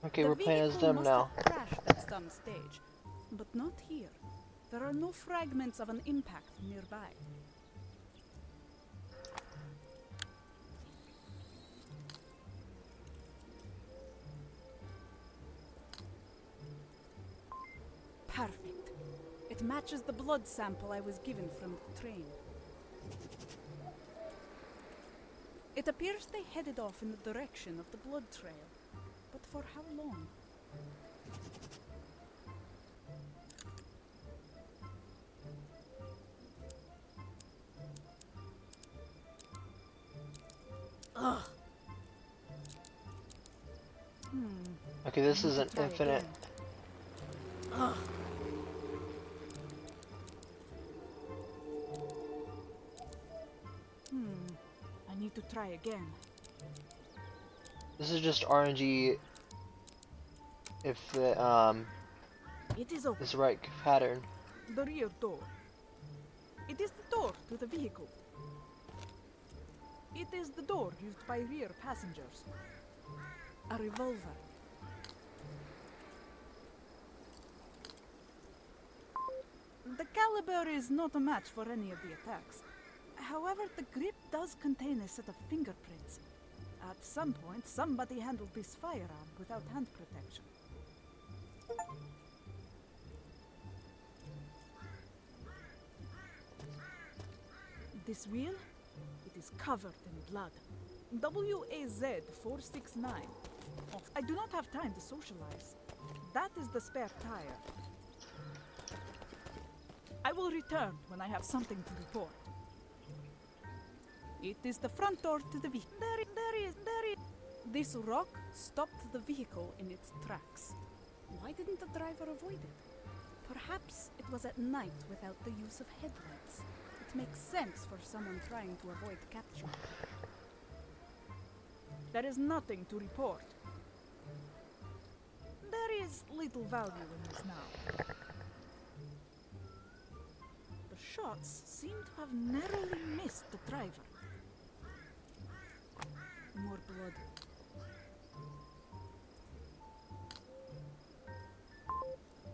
Okay, The we're playing as vehicle them must now. have crashed at some stage, but not here. There are no fragments of an impact nearby. Perfect. It matches the blood sample I was given from the train. It appears they headed off in the direction of the blood trail. But for how long? Ugh. Okay, this I need is to an try infinite. again. Ugh. I need to try again. This is just RNG if the It is open. is the right pattern. The rear door. It is the door to the vehicle. It is the door used by rear passengers. A revolver. The caliber is not a match for any of the attacks. However, the grip does contain a set of fingerprints. At some point, somebody handled this firearm without hand protection. This wheel? It is covered in blood. WAZ 469. Oh, I do not have time to socialize. That is the spare tire. I will return when I have something to report. It is the front door to the vehicle. There is. This rock stopped the vehicle in its tracks. Why didn't the driver avoid it? Perhaps it was at night without the use of headlights. It makes sense for someone trying to avoid capture. There is nothing to report. There is little value in this now. The shots seem to have narrowly missed the driver. More blood.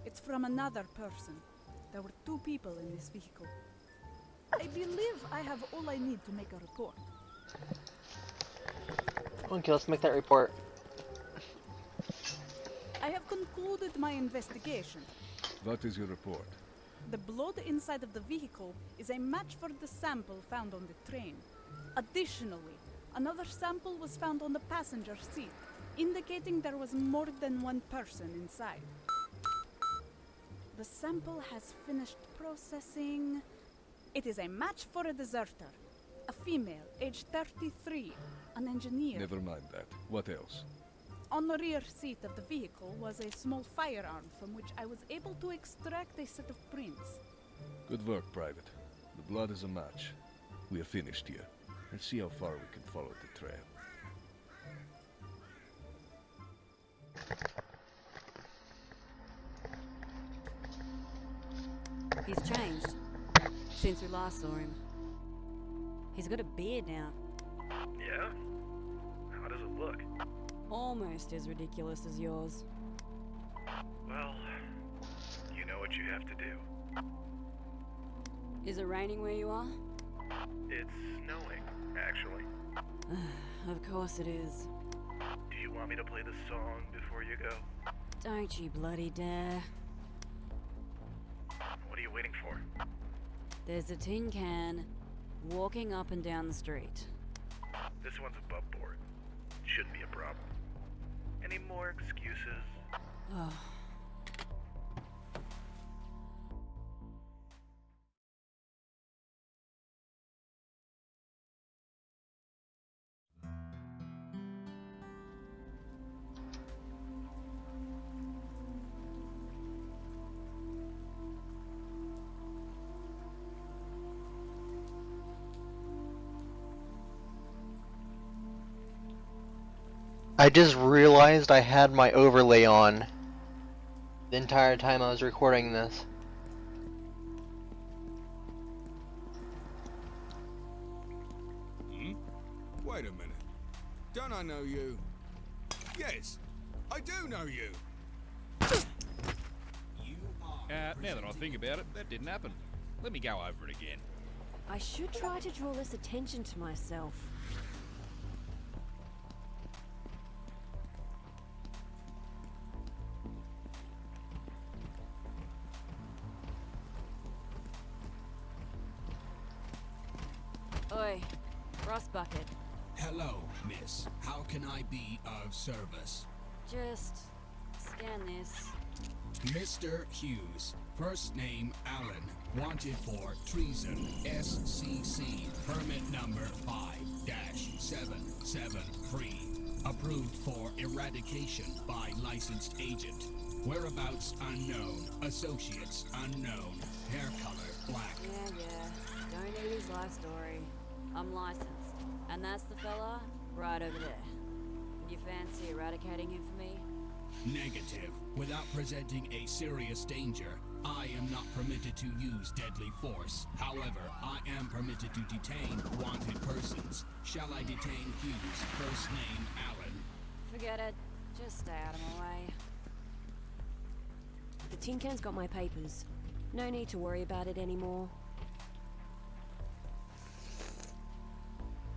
It's from another person. There were 2 people in this vehicle. I believe I have all I need to make a report. Okay, let's make that report. I have concluded my investigation. What is your report? The blood inside of the vehicle is a match for the sample found on the train. Additionally, another sample was found on the passenger seat, indicating there was more than one person inside. The sample has finished processing. It is a match for a deserter. A female, aged 33, an engineer. Never mind that. What else? On the rear seat of the vehicle was a small firearm from which I was able to extract a set of prints. Good work, Private. The blood is a match. We are finished here. Let's see how far we can follow the trail. He's changed since we last saw him. He's got a beard now. Yeah? How does it look? Almost as ridiculous as yours. Well, you know what you have to do. Is it raining where you are? It's snowing, actually. Of course it is. Do you want me to play the song before you go? Don't you bloody dare. What are you waiting for? There's a tin can walking up and down the street. This one's above board. Shouldn't be a problem. Any more excuses? Oh. I just realized I had my overlay on the entire time I was recording this. Hmm? Wait a minute. Don't I know you? Yes, I do know you. Now that I think about it, that didn't happen. Let me go over it again. I should try to draw less attention to myself. Oi, Rust Bucket. Hello, miss. How can I be of service? Just scan this. Mr. Hughes, first name Allen, wanted for treason, SCC, permit number 5-773, approved for eradication by licensed agent. Whereabouts unknown, associates unknown, hair color black. Yeah. Don't need his life story. I'm licensed. And that's the fella right over there. Would you fancy eradicating him for me? Negative. Without presenting a serious danger, I am not permitted to use deadly force. However, I am permitted to detain wanted persons. Shall I detain Hughes, first name Allen? Forget it. Just stay out of my way. The tin can's got my papers. No need to worry about it anymore.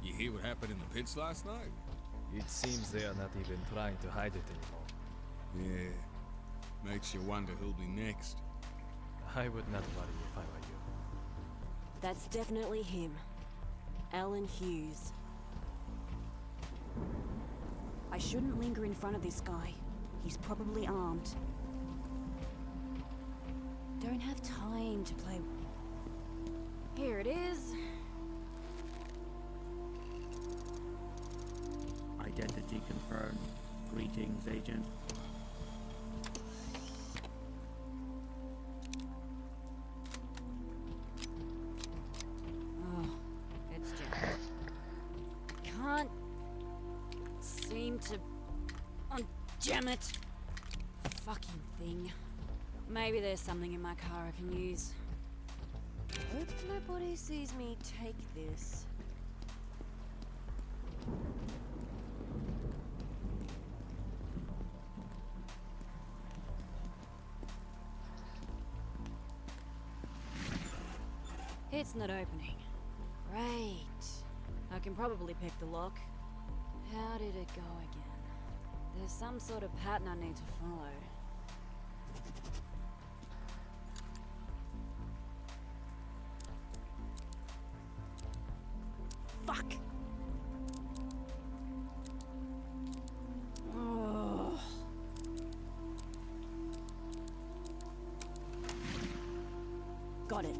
You hear what happened in the pits last night? It seems they are not even trying to hide it anymore. Yeah. Makes you wonder who'll be next. I would not worry if I were you. That's definitely him. Alan Hughes. I shouldn't linger in front of this guy. He's probably armed. Don't have time to play. Here it is. Identity confirmed. Greetings, Agent. Oh, it's jammed. Can't seem to unjam it. Fucking thing. Maybe there's something in my car I can use. Hope nobody sees me take this. It's not opening. Great. I can probably pick the lock. How did it go again? There's some sort of pattern I need to follow. Fuck! Oh. Got it.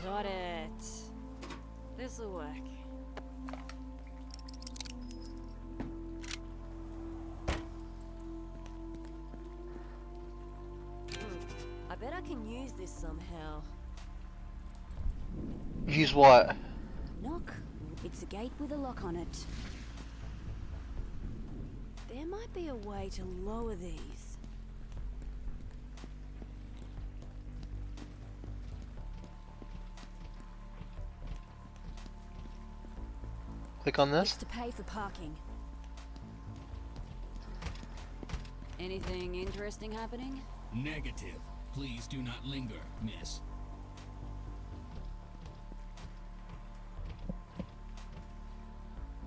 Got it. This'll work. I bet I can use this somehow. Use what? Knock. It's a gate with a lock on it. There might be a way to lower these. Click on It's this. to pay for parking. Anything interesting happening? Negative. Please do not linger, miss.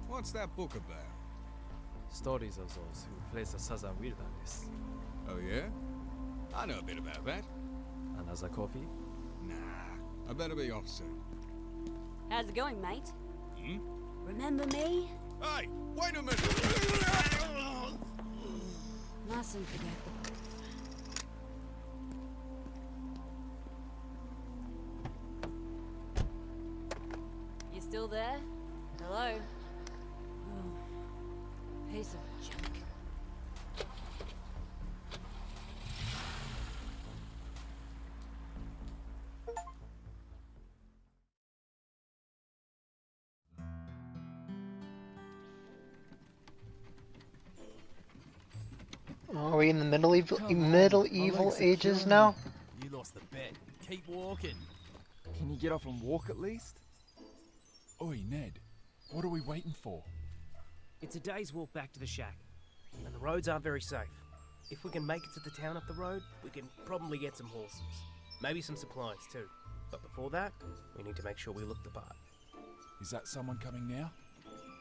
What's that book about? Stories of those who face the southern wilderness. Oh yeah? I know a bit about that. Another coffee? Nah, I better be off soon. How's it going, mate? Hmm? Remember me? Hey, wait a minute! Mustn't forget the proof. You still there? Hello? Oh, piece of junk. Are we in the medieval My legs are ages killing now? me. You lost the bet. Keep walking. Can you get off and walk at least? Oi, Ned. What are we waiting for? It's a day's walk back to the shack, and the roads aren't very safe. If we can make it to the town up the road, we can probably get some horses. Maybe some supplies too. But before that, we need to make sure we look the part. Is that someone coming now?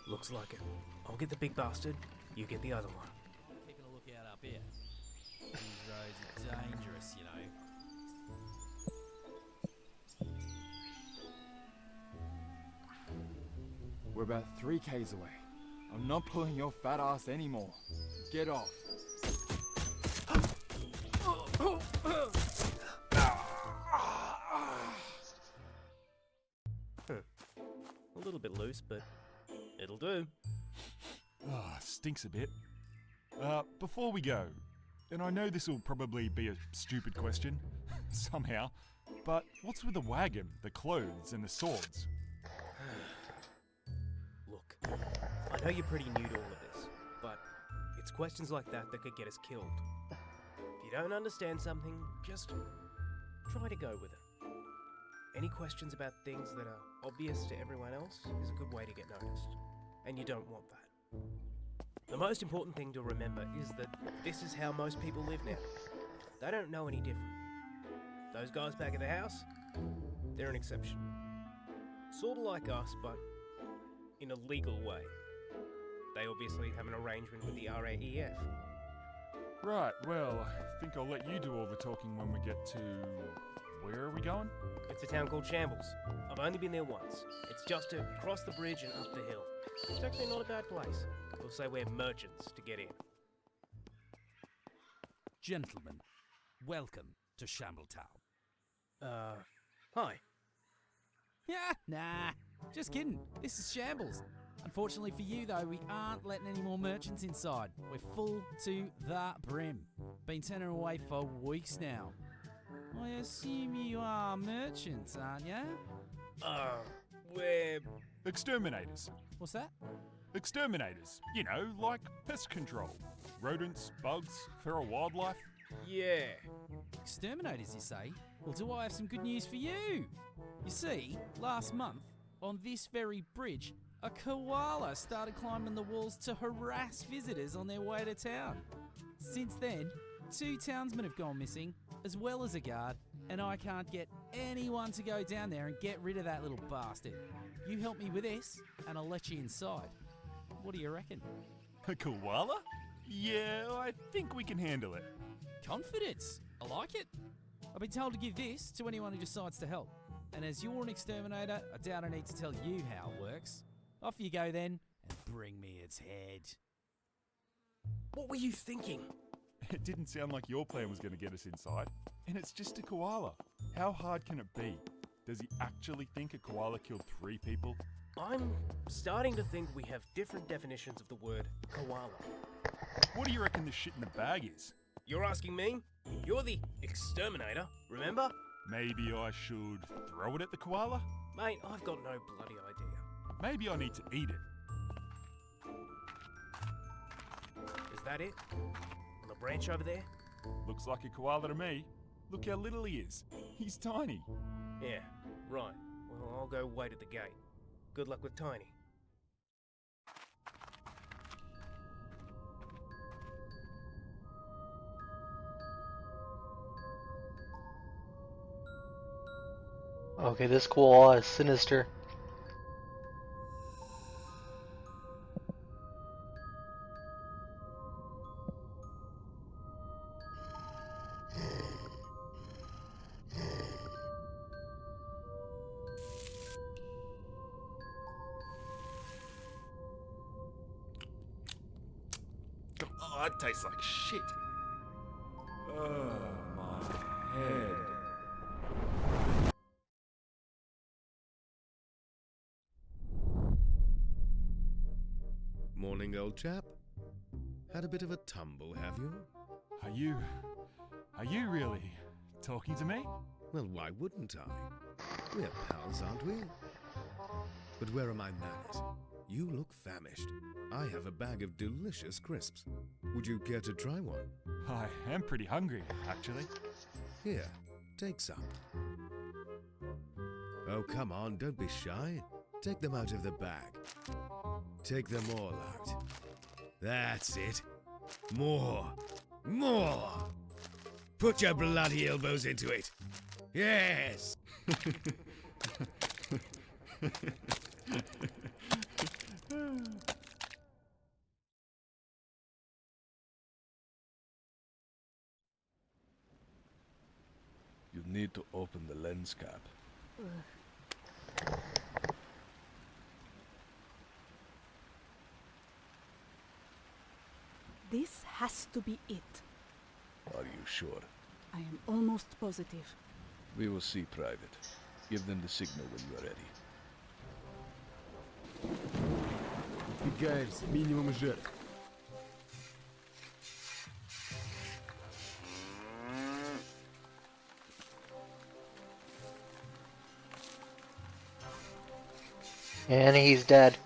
Looks like it. I'll get the big bastard, you get the other one. Keeping a lookout up here. These roads are dangerous, you know. We're about 3 k's away. I'm not pulling your fat ass anymore. Get off. A little bit loose, but it'll do. Ah, stinks a bit. Before we go, and I know this will probably be a stupid question, somehow, but what's with the wagon, the clothes, and the swords? Look, I know you're pretty new to all of this, but it's questions like that that could get us killed. If you don't understand something, just try to go with it. Any questions about things that are obvious to everyone else is a good way to get noticed, and you don't want that. The most important thing to remember is that this is how most people live now. They don't know any different. Those guys back at the house, they're an exception. Sort of like us, but in a legal way. They obviously have an arrangement with the RAEF. Right, well, I think I'll let you do all the talking when we get to... Where are we going? It's a town called Shambles. I've only been there once. It's just to cross the bridge and up the hill. It's actually not a bad place. We'll say we're merchants to get in. Gentlemen, welcome to Shambletown. Hi. Yeah, nah, just kidding. This is Shambles. Unfortunately for you, though, we aren't letting any more merchants inside. We're full to the brim. Been turning away for weeks now. I assume you are merchants, aren't you? We're... Exterminators. What's that? Exterminators. You know, like pest control. Rodents, bugs, feral wildlife. Yeah. Exterminators, you say? Well, do I have some good news for you? You see, last month, on this very bridge, a koala started climbing the walls to harass visitors on their way to town. Since then, 2 townsmen have gone missing, as well as a guard, and I can't get anyone to go down there and get rid of that little bastard. You help me with this, and I'll let you inside. What do you reckon? A koala? Yeah, I think we can handle it. Confidence. I like it. I've been told to give this to anyone who decides to help. And as you're an exterminator, I doubt I need to tell you how it works. Off you go then, and bring me its head. What were you thinking? It didn't sound like your plan was going to get us inside. And it's just a koala. How hard can it be? Does he actually think a koala killed 3 people? I'm starting to think we have different definitions of the word koala. What do you reckon the shit in the bag is? You're asking me? You're the exterminator, remember? Maybe I should throw it at the koala? Mate, I've got no bloody idea. Maybe I need to eat it. Is that it? On the branch over there? Looks like a koala to me. Look how little he is. He's tiny. Yeah, right. Well, I'll go wait at the gate. Good luck with Tiny. Okay, this koala is sinister. Oh, it tastes like shit. Oh, my head. Morning, old chap. Had a bit of a tumble, have you? Are you really talking to me? Well, why wouldn't I? We're pals, aren't we? But where are my manners? You look famished. I have a bag of delicious crisps. Would you care to try one? I am pretty hungry, actually. Here, take some. Oh, come on, don't be shy. Take them out of the bag. Take them all out. That's it. More. More. Put your bloody elbows into it. Yes. You need to open the lens cap. This has to be it. Are you sure? I am almost positive. We will see, Private. Give them the signal when you are ready. Guys, минимум жертв. And he's dead.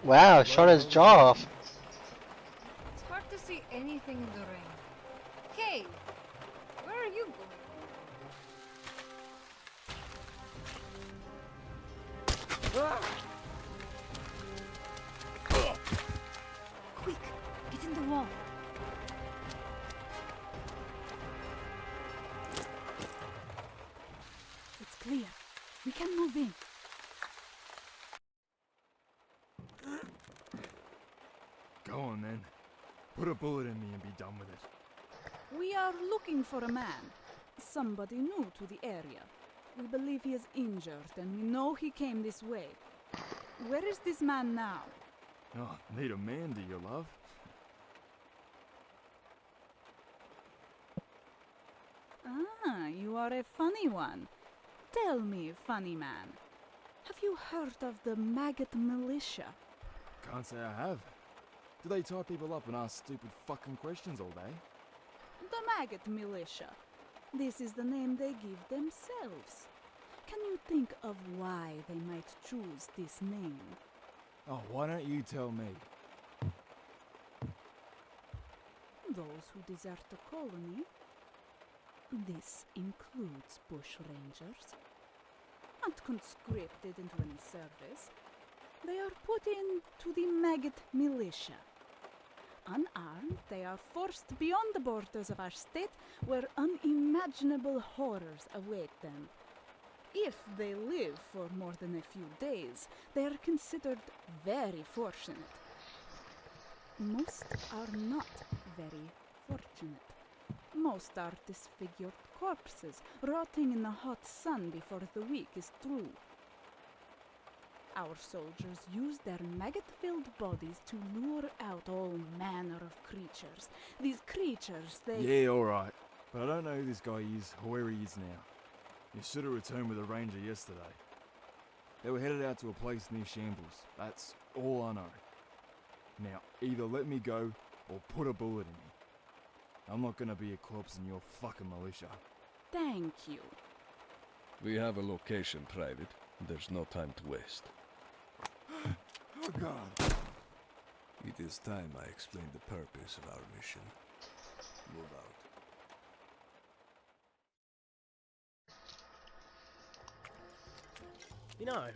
Wow, shot his jaw off. It's hard to see anything in the rain. Hey, where are you going? Quick, get in the wall. It's clear. We can move in. Go on then. Put a bullet in me and be done with it. We are looking for a man. Somebody new to the area. We believe he is injured and we know he came this way. Where is this man now? Oh, need a man, do you, love? Ah, you are a funny one. Tell me, funny man. Have you heard of the maggot militia? Can't say I have. Do they tie people up and ask stupid fucking questions all day? The maggot militia. This is the name they give themselves. Can you think of why they might choose this name? Oh, why don't you tell me? Those who desert the colony. This includes bushrangers. Not conscripted into any service. They are put into the maggot militia. Unarmed, they are forced beyond the borders of our state, where unimaginable horrors await them. If they live for more than a few days, they are considered very fortunate. Most are not very fortunate. Most are disfigured corpses, rotting in the hot sun before the week is through. Our soldiers use their maggot-filled bodies to lure out all manner of creatures. These creatures, they... Yeah, alright. But I don't know who this guy is or where he is now. He should have returned with a ranger yesterday. They were headed out to a place near Shambles. That's all I know. Now, either let me go or put a bullet in me. I'm not gonna be a corpse in your fucking militia. Thank you. We have a location, Private. There's no time to waste. Oh God. It is time I explain the purpose of our mission. Move out. You know,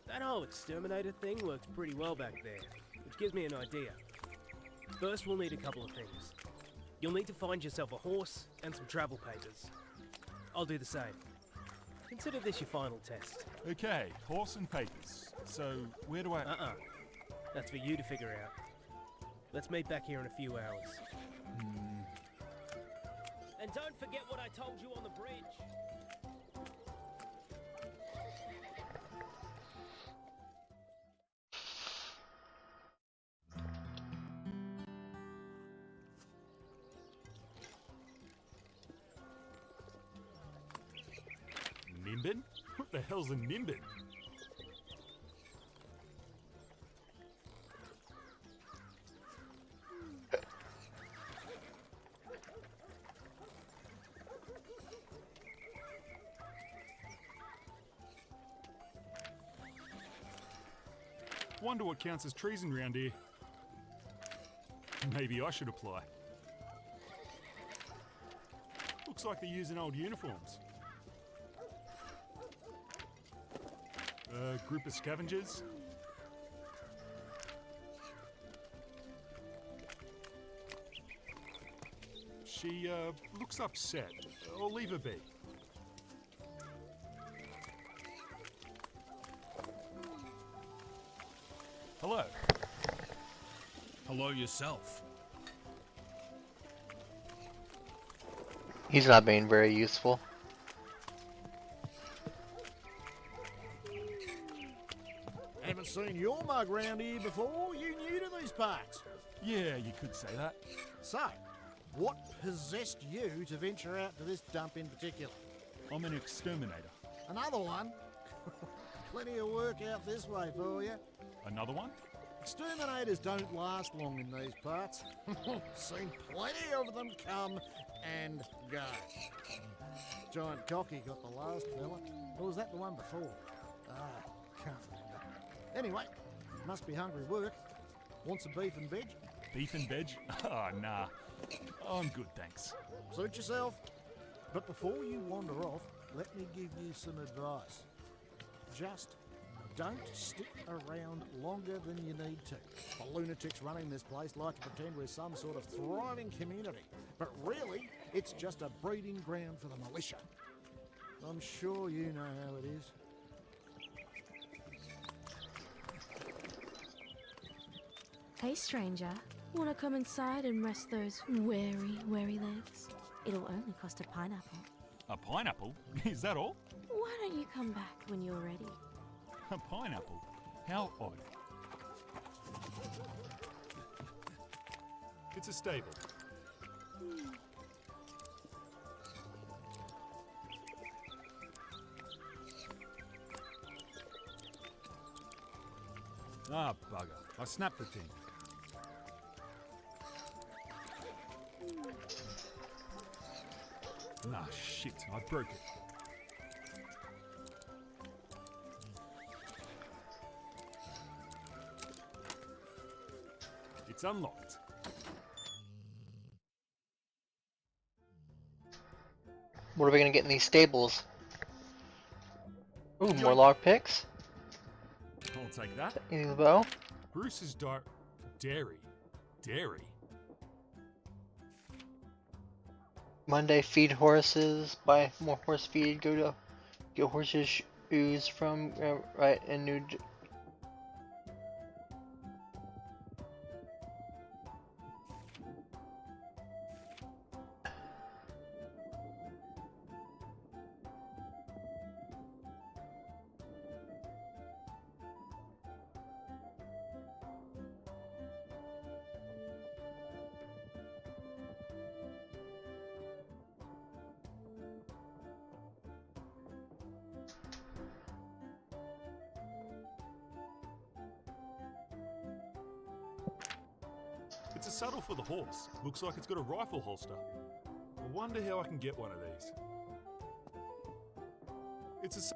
that whole exterminator thing works pretty well back there, which gives me an idea. First, we'll need a couple of things. You'll need to find yourself a horse and some travel papers. I'll do the same. Consider this your final test. Okay, horse and papers. So, where do I... That's for you to figure out. Let's meet back here in a few hours. And don't forget what I told you on the bridge. Nimbin? What the hell's a Nimbin? wonder what counts as treason round here. Maybe I should apply. Looks like they're using old uniforms. A group of scavengers. She looks upset. I'll leave her be. Hello. Hello yourself. He's not being very useful. Haven't seen your mug round here before. You new to these parts? Yeah, you could say that. So, what possessed you to venture out to this dump in particular? I'm an exterminator. Another one? Plenty of work out this way for you. Another one? Exterminators don't last long in these parts. Seen plenty of them come and go. Giant Cocky got the last fella. Or was that the one before? Can't remember. Anyway, must be hungry work. Want some beef and veg? Beef and veg? Oh, nah. I'm good, thanks. Suit yourself. But before you wander off, let me give you some advice. Just don't stick around longer than you need to. The lunatics running this place like to pretend we're some sort of thriving community, but really, it's just a breeding ground for the militia. I'm sure you know how it is. Hey stranger, wanna come inside and rest those weary legs? It'll only cost a pineapple. A pineapple? Is that all? Why don't you come back when you're ready? A pineapple? How odd. It's a stable. Ah, bugger. I snapped the thing. Ah, shit. I broke it. It's unlocked. What are we gonna get in these stables? Ooh, more lockpicks. I'll take that. Anything the bow? Bruce's dairy. Dairy? Monday, feed horses. Buy more horse feed. Go to get horses ooze from right and new. It's a saddle for the horse. Looks like it's got a rifle holster. I wonder how I can get one of these.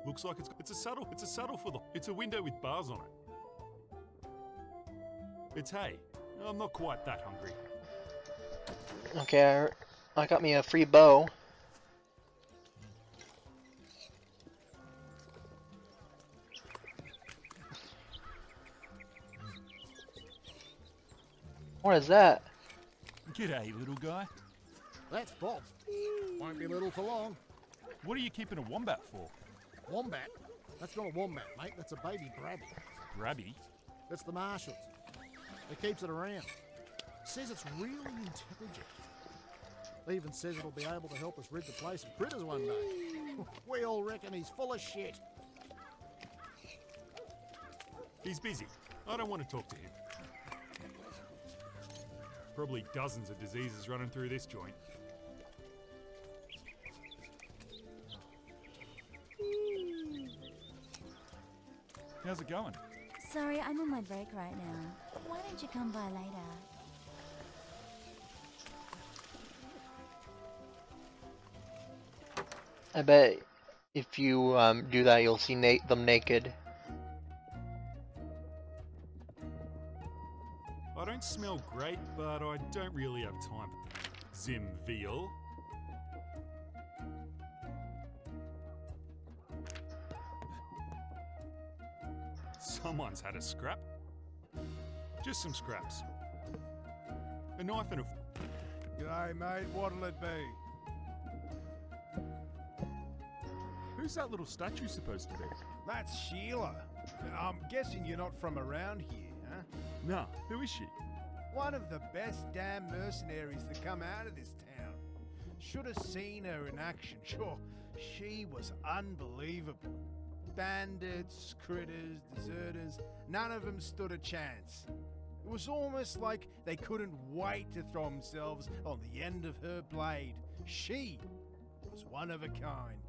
Looks like it's a saddle. It's a saddle for the. It's a window with bars on it. It's hay. I'm not quite that hungry. Okay, I got me a free bow. What is that? G'day, little guy. That's Bob. Won't be little for long. What are you keeping a wombat for? Wombat? That's not a wombat, mate. That's a baby brabby. Brabby? That's the marshals. It keeps it around. Says it's really intelligent. Even says it'll be able to help us rid the place of critters one day. We all reckon he's full of shit. He's busy. I don't want to talk to him. Probably dozens of diseases running through this joint. How's it going? Sorry, I'm on my break right now. Why don't you come by later? I bet if you do that, you'll see them naked. smell great, but I don't really have time. Zim veal. Someone's had a scrap. Just some scraps. A knife and a... G'day, mate. What'll it be? Who's that little statue supposed to be? That's Sheila. I'm guessing you're not from around here, huh? Nah, who is she? One of the best damn mercenaries that come out of this town. Should have seen her in action. Sure, she was unbelievable. Bandits, critters, deserters, none of them stood a chance. It was almost like they couldn't wait to throw themselves on the end of her blade. She was one of a kind.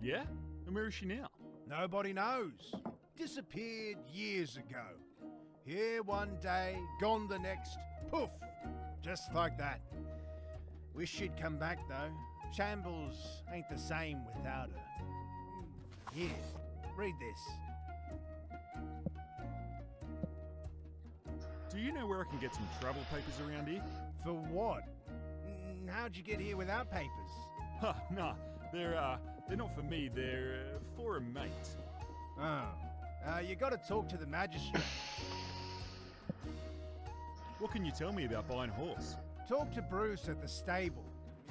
Yeah? And where is she now? Nobody knows. Disappeared years ago. Here one day, gone the next. Poof! Just like that. Wish she'd come back though. Shambles ain't the same without her. Here, read this. Do you know where I can get some travel papers around here? For what? How'd you get here without papers? Huh, nah. They're not for me, they're for a mate. Oh. You gotta talk to the magistrate. What can you tell me about buying a horse? Talk to Bruce at the stable.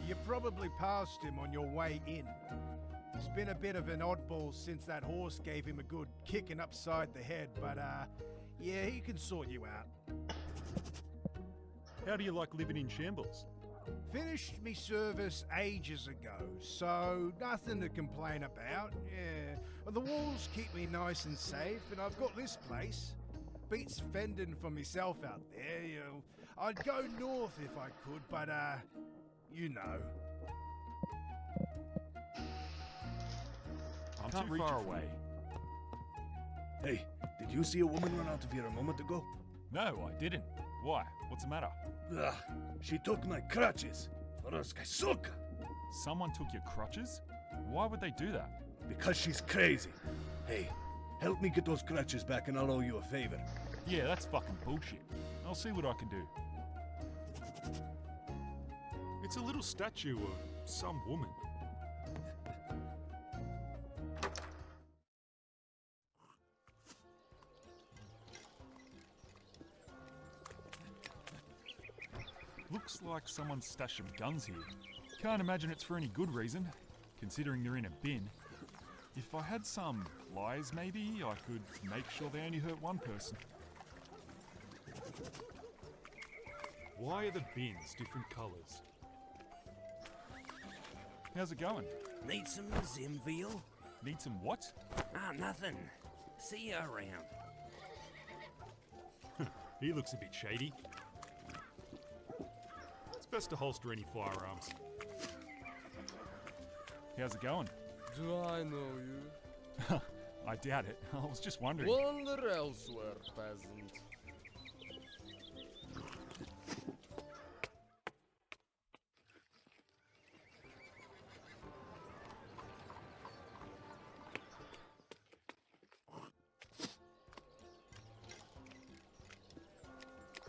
You probably passed him on your way in. He's been a bit of an oddball since that horse gave him a good kicking upside the head, but yeah, he can sort you out. How do you like living in shambles? Finished me service ages ago, so nothing to complain about. Yeah, the walls keep me nice and safe, and I've got this place. Beats fending for myself out there. You know, I'd go north if I could, but you know. I'm too far away. Hey, did you see a woman run out of here a moment ago? No, I didn't. Why? What's the matter? Ugh, she took my crutches. Suka. Someone took your crutches? Why would they do that? Because she's crazy. Hey, help me get those crutches back and I'll owe you a favor. Yeah, that's fucking bullshit. I'll see what I can do. It's a little statue of some woman. Looks like someone stashed some guns here. Can't imagine it's for any good reason, considering they're in a bin. If I had some lies, maybe, I could make sure they only hurt one person. Why are the bins different colours? How's it going? Need some Zim veal? Need some what? Ah, nothing. See you around. He looks a bit shady. It's best to holster any firearms. How's it going? Do I know you? I doubt it. I was just wondering. Wander elsewhere, peasant.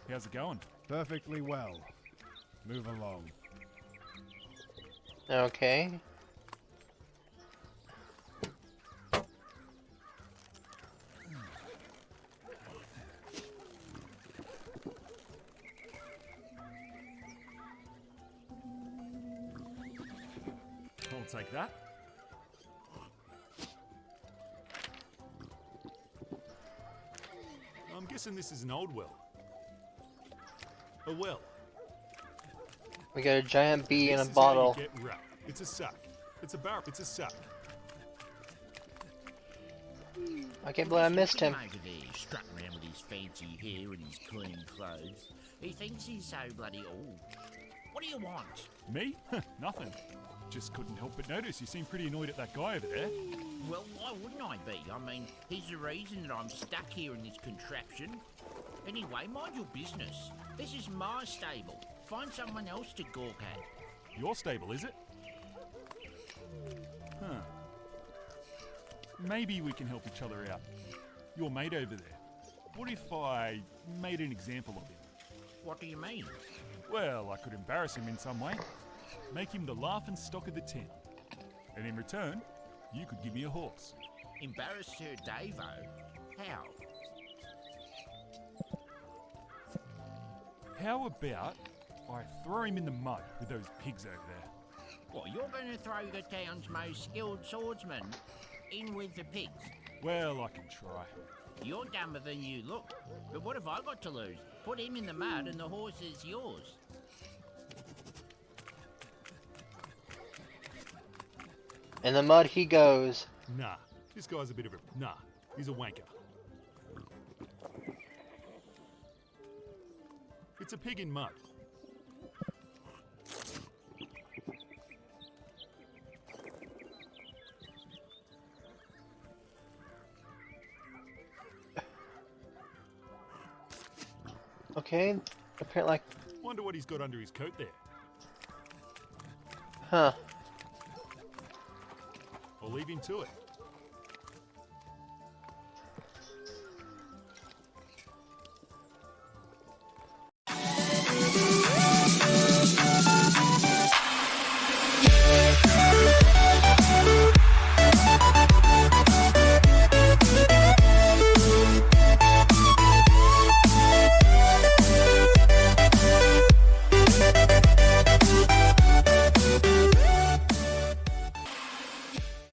How's it going? Perfectly well. Move along. Okay. I'll take that. I'm guessing this is an old well. A well. We got a giant bee in a This is how you bottle. get wrapped. It's a sack. It's a barrel. It's a sack. I can't believe I missed him. Over there, strutting around with his fancy hair and his clean clothes. He thinks he's so bloody old. What do you want? Me? Nothing. Just couldn't help but notice you seem pretty annoyed at that guy over there. Well, why wouldn't I be? I mean, he's the reason that I'm stuck here in this contraption. Anyway, mind your business. This is my stable. Find someone else to gawk at. Your stable, is it? Huh. Maybe we can help each other out. Your mate over there. What if I made an example of him? What do you mean? Well, I could embarrass him in some way. Make him the laughing stock of the town. And in return, you could give me a horse. Embarrass Sir Davo? How? How about I throw him in the mud with those pigs over there? What, you're going to throw the town's most skilled swordsman in with the pigs? Well, I can try. You're dumber than you look. But what have I got to lose? Put him in the mud and the horse is yours. In the mud he goes. Nah, this guy's a bit of a... Nah, he's a wanker. It's a pig in mud. Okay, apparently like... Wonder what he's got under his coat there. Huh. I'll leave him to it.